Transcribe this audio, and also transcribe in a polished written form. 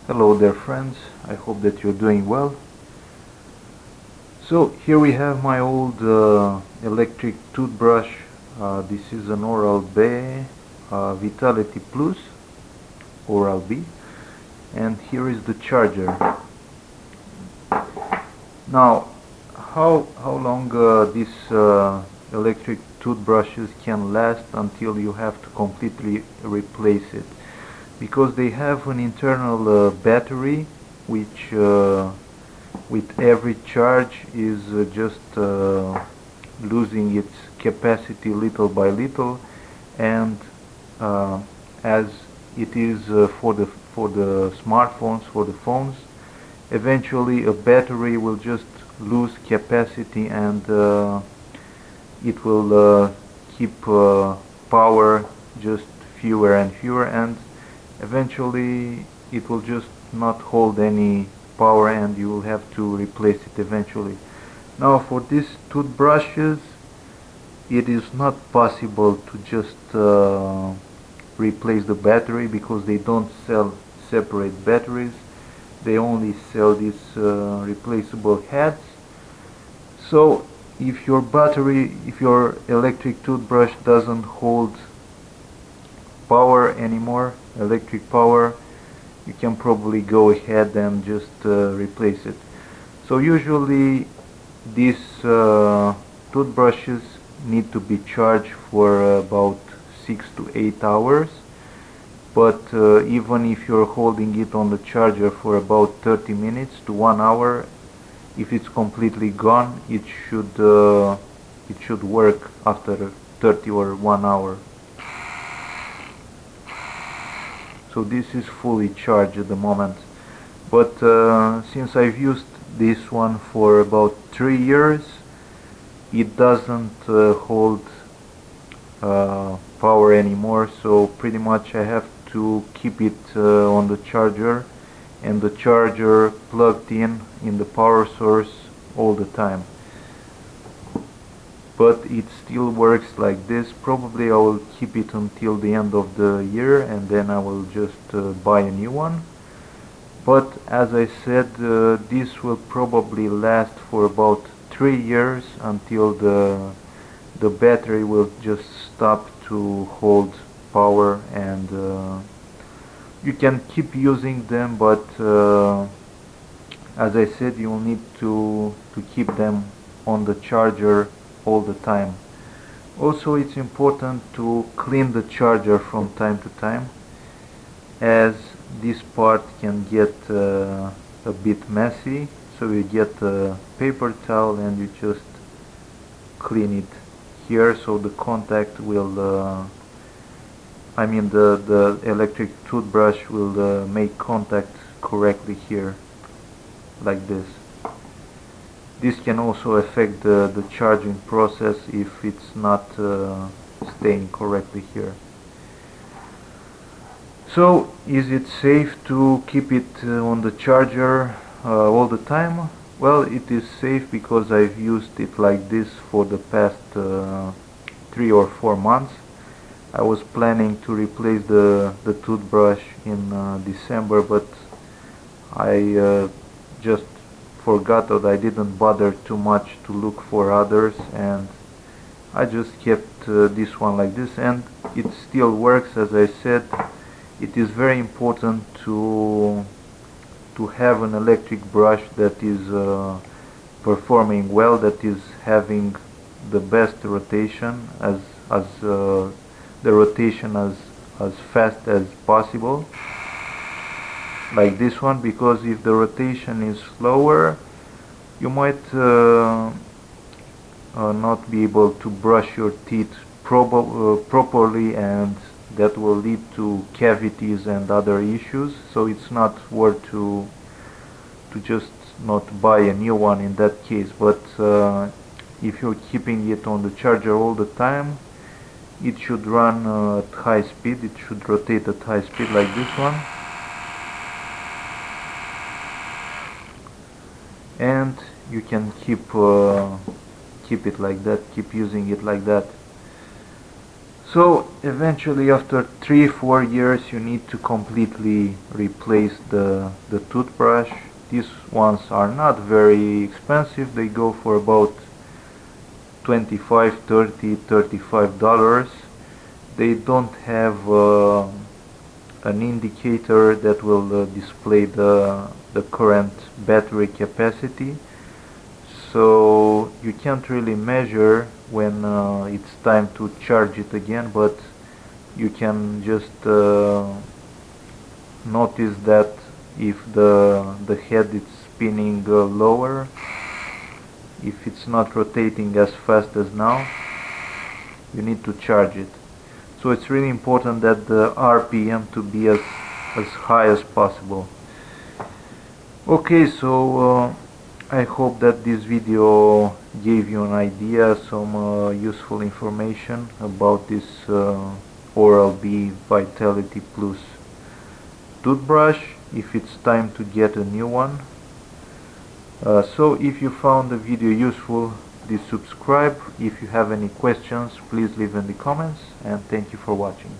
Hello there friends, I hope that you're doing well. So here we have my old electric toothbrush. This is an Oral-B Vitality Plus, Oral-B, and here is the charger. Now how long these electric toothbrushes can last until you have to completely replace it, because they have an internal battery which with every charge is just losing its capacity little by little, and as it is for the smartphones, for the phones, eventually a battery will just lose capacity, and it will keep power just fewer and fewer, and eventually it will just not hold any power and you will have to replace it eventually. Now for these toothbrushes it is not possible to just replace the battery, because they don't sell separate batteries. They only sell these replaceable heads. So if your electric toothbrush doesn't hold power anymore, electric power, you can probably go ahead and just replace it. So usually these toothbrushes need to be charged for about 6 to 8 hours, but even if you're holding it on the charger for about 30 minutes to 1 hour, if it's completely gone, it should work after 30 or 1 hour. So this is fully charged at the moment, but since I've used this one for about 3 years, it doesn't hold power anymore, so pretty much I have to keep it on the charger, and the charger plugged in the power source all the time. But it still works like this. Probably I will keep it until the end of the year, and then I will just buy a new one. But as I said, this will probably last for about 3 years, until the battery will just stop to hold power, and you can keep using them, but as I said, you will need to keep them on the charger all the time. Also, it's important to clean the charger from time to time, as this part can get a bit messy. So you get a paper towel and you just clean it here, so the contact will the electric toothbrush will make contact correctly here, like this. This can also affect the charging process if it's not staying correctly here. So, is it safe to keep it on the charger all the time? Well, it is safe, because I've used it like this for the past 3 or 4 months. I was planning to replace the toothbrush in December, but I just forgot that I didn't bother too much to look for others, and I just kept this one like this, and it still works. As I said, it is very important to have an electric brush that is performing well, that is having the best rotation, as the rotation as fast as possible, like this one, because if the rotation is slower, you might not be able to brush your teeth properly, and that will lead to cavities and other issues. So it's not worth to just not buy a new one in that case. But if you're keeping it on the charger all the time, it should run at high speed. It should rotate at high speed, like this one, and you can keep it like that, keep using it like that. So eventually after 3-4 years you need to completely replace the toothbrush. These ones are not very expensive, they go for about 25, 30, $35. They don't have an indicator that will display the current battery capacity, so you can't really measure when it's time to charge it again, but you can just notice that if the head is spinning lower, if it's not rotating as fast as now, you need to charge it. So it's really important that the RPM to be as high as possible. Okay, so I hope that this video gave you an idea, some useful information about this Oral-B Vitality Plus toothbrush, if it's time to get a new one. So if you found the video useful, please subscribe. If you have any questions, please leave in the comments, and thank you for watching.